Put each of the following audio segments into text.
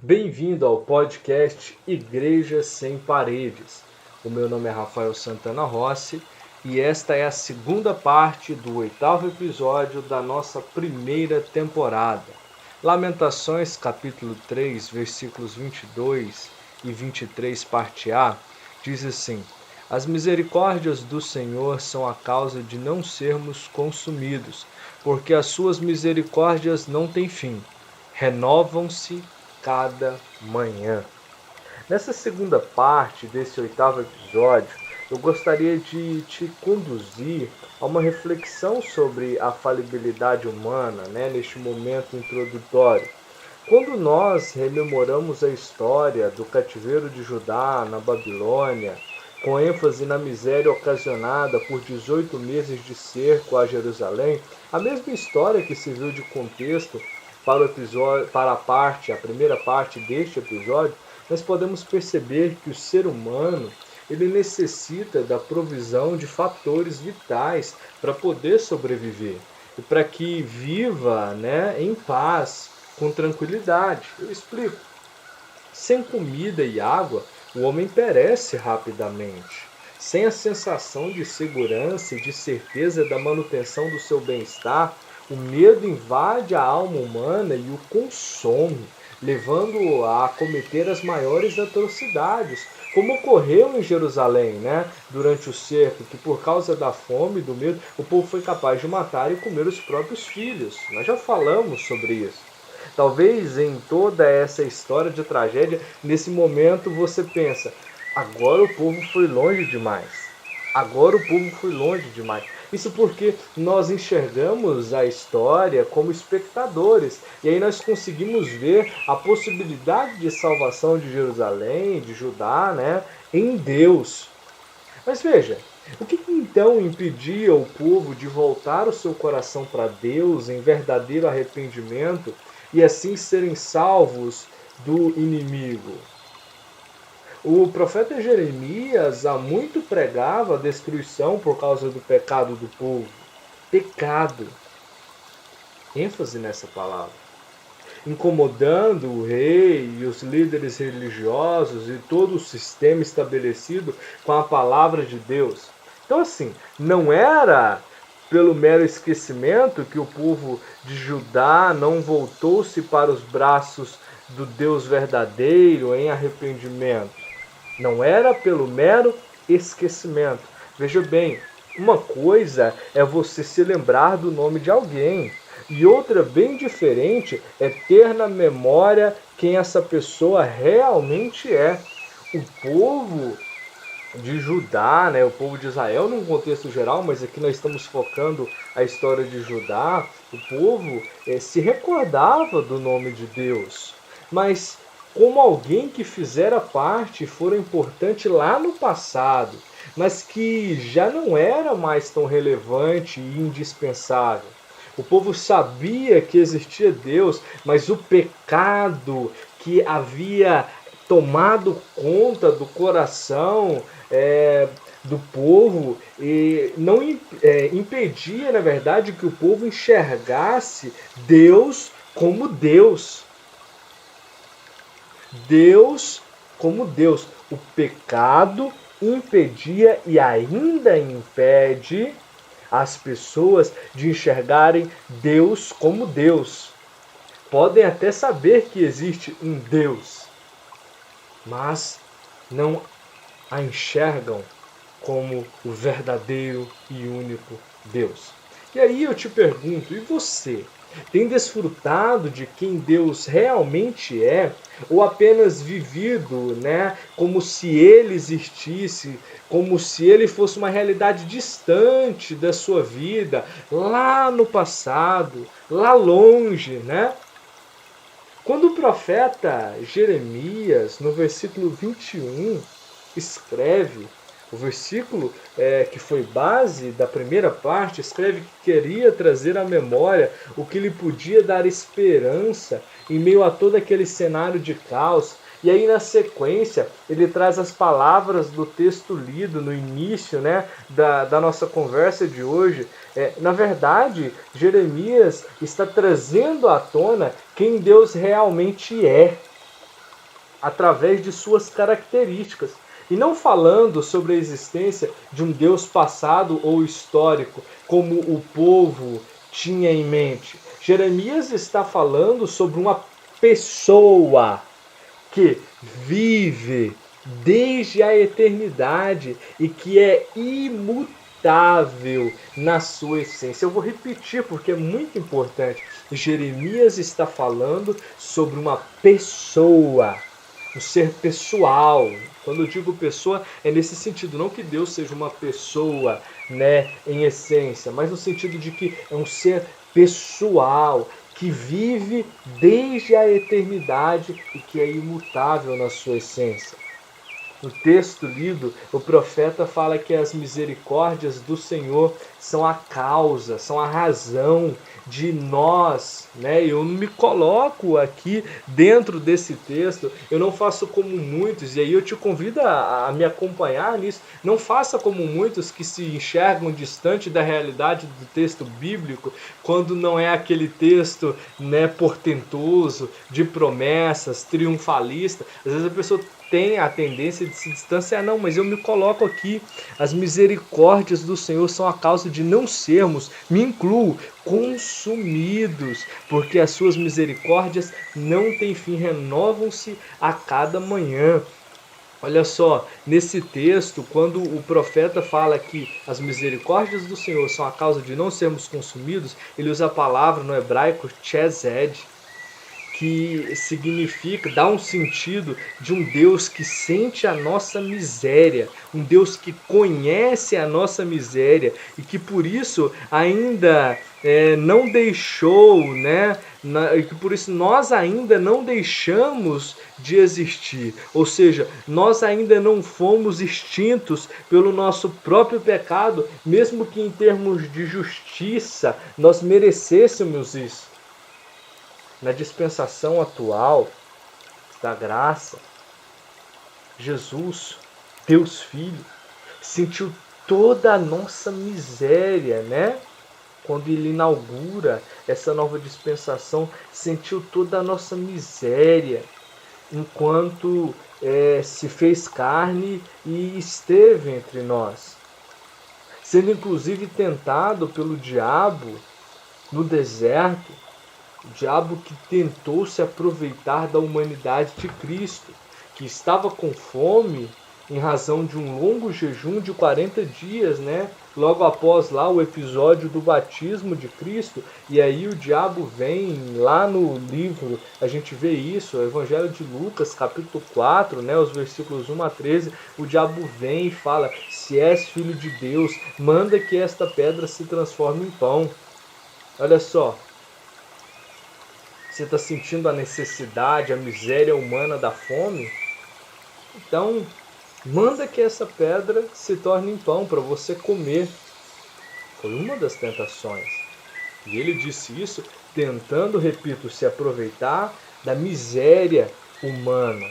Bem-vindo ao podcast Igreja Sem Paredes. O meu nome é Rafael Santana Rossi e esta é a segunda parte do 8º episódio da nossa primeira temporada. Lamentações, capítulo 3, versículos 22 e 23, parte A, diz assim: As misericórdias do Senhor são a causa de não sermos consumidos, porque as suas misericórdias não têm fim, renovam-se cada manhã. Nessa segunda parte desse 8º episódio, eu gostaria de te conduzir a uma reflexão sobre a falibilidade humana, neste momento introdutório. Quando nós rememoramos a história do cativeiro de Judá na Babilônia, com ênfase na miséria ocasionada por 18 meses de cerco a Jerusalém, a mesma história que serviu de contexto para o episódio, para a primeira parte deste episódio, nós podemos perceber que o ser humano ele necessita da provisão de fatores vitais para poder sobreviver e para que viva, em paz, com tranquilidade. Eu explico. Sem comida e água, o homem perece rapidamente. Sem a sensação de segurança e de certeza da manutenção do seu bem-estar, o medo invade a alma humana e o consome, levando-o a cometer as maiores atrocidades, como ocorreu em Jerusalém, durante o cerco, que por causa da fome e do medo, o povo foi capaz de matar e comer os próprios filhos. Nós já falamos sobre isso. Talvez em toda essa história de tragédia, nesse momento você pensa, agora o povo foi longe demais. Agora o povo foi longe demais. Isso porque nós enxergamos a história como espectadores. E aí nós conseguimos ver a possibilidade de salvação de Jerusalém, de Judá, em Deus. Mas veja, o que então impedia o povo de voltar o seu coração para Deus em verdadeiro arrependimento e assim serem salvos do inimigo? O profeta Jeremias há muito pregava a destruição por causa do pecado do povo. Pecado. ênfase nessa palavra. Incomodando o rei e os líderes religiosos e todo o sistema estabelecido com a palavra de Deus. Então, assim, não era pelo mero esquecimento que o povo de Judá não voltou-se para os braços do Deus verdadeiro em arrependimento. Não era pelo mero esquecimento. Veja bem, uma coisa é você se lembrar do nome de alguém, e outra bem diferente é ter na memória quem essa pessoa realmente é. O povo de Judá, o povo de Israel num contexto geral, mas aqui nós estamos focando a história de Judá, o povo se recordava do nome de Deus, mas como alguém que fizera parte e fora importante lá no passado, mas que já não era mais tão relevante e indispensável. O povo sabia que existia Deus, mas o pecado que havia tomado conta do coração do povo e não impedia, na verdade, que o povo enxergasse Deus como Deus. Deus como Deus. O pecado impedia e ainda impede as pessoas de enxergarem Deus como Deus. Podem até saber que existe um Deus, mas não a enxergam como o verdadeiro e único Deus. E aí eu te pergunto, e você? Tem desfrutado de quem Deus realmente é? Ou apenas vivido, como se Ele existisse, como se Ele fosse uma realidade distante da sua vida, lá no passado, lá longe, Quando o profeta Jeremias, no versículo 21, escreve, o versículo que foi base da primeira parte, escreve que queria trazer à memória o que lhe podia dar esperança em meio a todo aquele cenário de caos. E aí, na sequência, ele traz as palavras do texto lido no início da nossa conversa de hoje. Na verdade, Jeremias está trazendo à tona quem Deus realmente é. através de suas características, e não falando sobre a existência de um Deus passado ou histórico, como o povo tinha em mente. Jeremias está falando sobre uma pessoa que vive desde a eternidade e que é imutável na sua essência. Eu vou repetir porque é muito importante. Jeremias está falando sobre uma pessoa, um ser pessoal. Quando eu digo pessoa, é nesse sentido, não que Deus seja uma pessoa, né, em essência, mas no sentido de que é um ser pessoal, que vive desde a eternidade e que é imutável na sua essência. No texto lido, o profeta fala que as misericórdias do Senhor são a causa, são a razão de nós, né? Eu não me coloco aqui dentro desse texto, eu não faço como muitos, e aí eu te convido a me acompanhar nisso. Não faça como muitos que se enxergam distante da realidade do texto bíblico, quando não é aquele texto, né, portentoso, de promessas, triunfalista. Às vezes a pessoa tem a tendência de se distanciar. Não, mas eu me coloco aqui. As misericórdias do Senhor são a causa de não sermos, me incluo, consumidos, porque as suas misericórdias não têm fim, renovam-se a cada manhã. Olha só, nesse texto, quando o profeta fala que as misericórdias do Senhor são a causa de não sermos consumidos, ele usa a palavra no hebraico chesed, que significa, dá um sentido de um Deus que sente a nossa miséria, um Deus que conhece a nossa miséria e que por isso ainda não deixou, né? E que por isso nós ainda não deixamos de existir, ou seja, nós ainda não fomos extintos pelo nosso próprio pecado, mesmo que em termos de justiça nós merecêssemos isso. Na dispensação atual da graça, Jesus, Deus Filho, sentiu toda a nossa miséria, né? Quando ele inaugura essa nova dispensação, sentiu toda a nossa miséria, enquanto se fez carne e esteve entre nós, sendo inclusive tentado pelo diabo no deserto. O diabo que tentou se aproveitar da humanidade de Cristo, que estava com fome em razão de um longo jejum de 40 dias, né? Logo após lá o episódio do batismo de Cristo, e aí o diabo vem lá no livro, a gente vê isso, o Evangelho de Lucas, capítulo 4, né, os versículos 1 a 13, o diabo vem e fala: se és filho de Deus, manda que esta pedra se transforme em pão. Olha só, você está sentindo a necessidade, a miséria humana da fome? Então, manda que essa pedra se torne em pão para você comer. Foi uma das tentações. E ele disse isso tentando, repito, se aproveitar da miséria humana.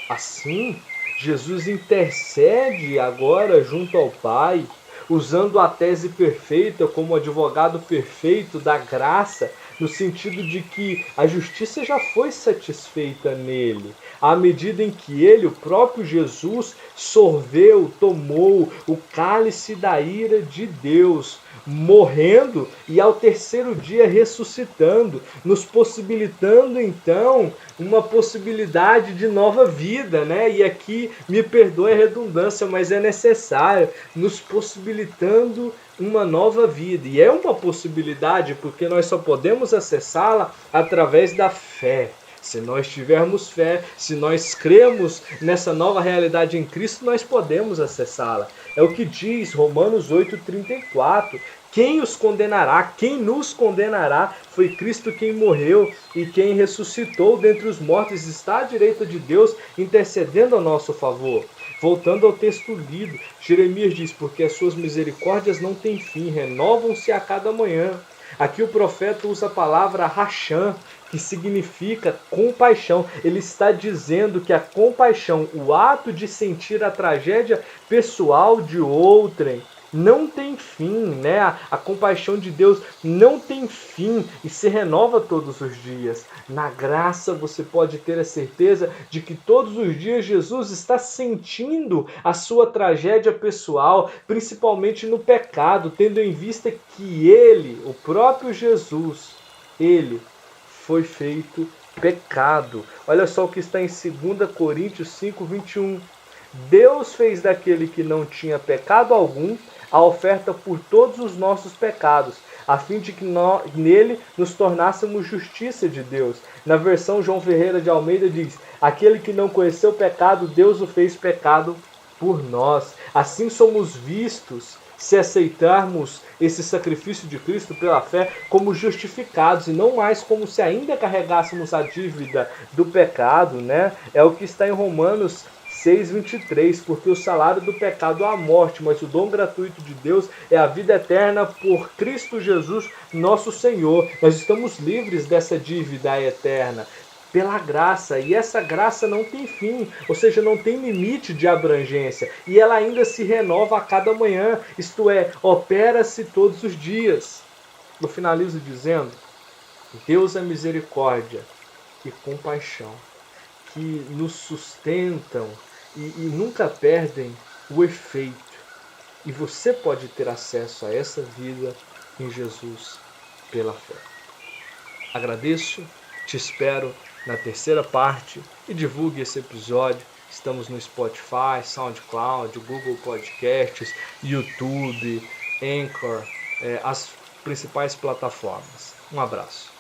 Assim, Jesus intercede agora junto ao Pai, usando a tese perfeita como advogado perfeito da graça, no sentido de que a justiça já foi satisfeita nele, à medida em que ele, o próprio Jesus, sorveu, tomou o cálice da ira de Deus, morrendo e ao terceiro dia ressuscitando, nos possibilitando então uma possibilidade de nova vida, né? E aqui me perdoe a redundância, mas é necessário, nos possibilitando uma nova vida. E é uma possibilidade porque nós só podemos acessá-la através da fé. Se nós tivermos fé, se nós cremos nessa nova realidade em Cristo, nós podemos acessá-la. É o que diz Romanos 8,34. Quem os condenará? Quem nos condenará? Foi Cristo quem morreu e quem ressuscitou dentre os mortos, está à direita de Deus, intercedendo a nosso favor. Voltando ao texto lido, Jeremias diz: porque as suas misericórdias não têm fim, renovam-se a cada manhã. Aqui o profeta usa a palavra racham, que significa compaixão. Ele está dizendo que a compaixão, o ato de sentir a tragédia pessoal de outrem, não tem fim, né? A compaixão de Deus não tem fim e se renova todos os dias. Na graça você pode ter a certeza de que todos os dias Jesus está sentindo a sua tragédia pessoal, principalmente no pecado, tendo em vista que ele, o próprio Jesus, ele foi feito pecado. Olha só o que está em 2 Coríntios 5:21. Deus fez daquele que não tinha pecado algum a oferta por todos os nossos pecados, a fim de que nele nos tornássemos justiça de Deus. Na versão João Ferreira de Almeida diz: aquele que não conheceu pecado, Deus o fez pecado por nós. Assim somos vistos, se aceitarmos esse sacrifício de Cristo pela fé, como justificados e não mais como se ainda carregássemos a dívida do pecado, né? É o que está em Romanos 6:23, porque o salário do pecado é a morte, mas o dom gratuito de Deus é a vida eterna por Cristo Jesus, nosso Senhor. Nós estamos livres dessa dívida eterna pela graça, e essa graça não tem fim, ou seja, não tem limite de abrangência, e ela ainda se renova a cada manhã, isto é, opera-se todos os dias. Eu finalizo dizendo: Deus é misericórdia e compaixão, que nos sustentam e nunca perdem o efeito. E você pode ter acesso a essa vida em Jesus pela fé. Agradeço, te espero na terceira parte e divulgue esse episódio. Estamos no Spotify, SoundCloud, Google Podcasts, YouTube, Anchor, as principais plataformas. Um abraço.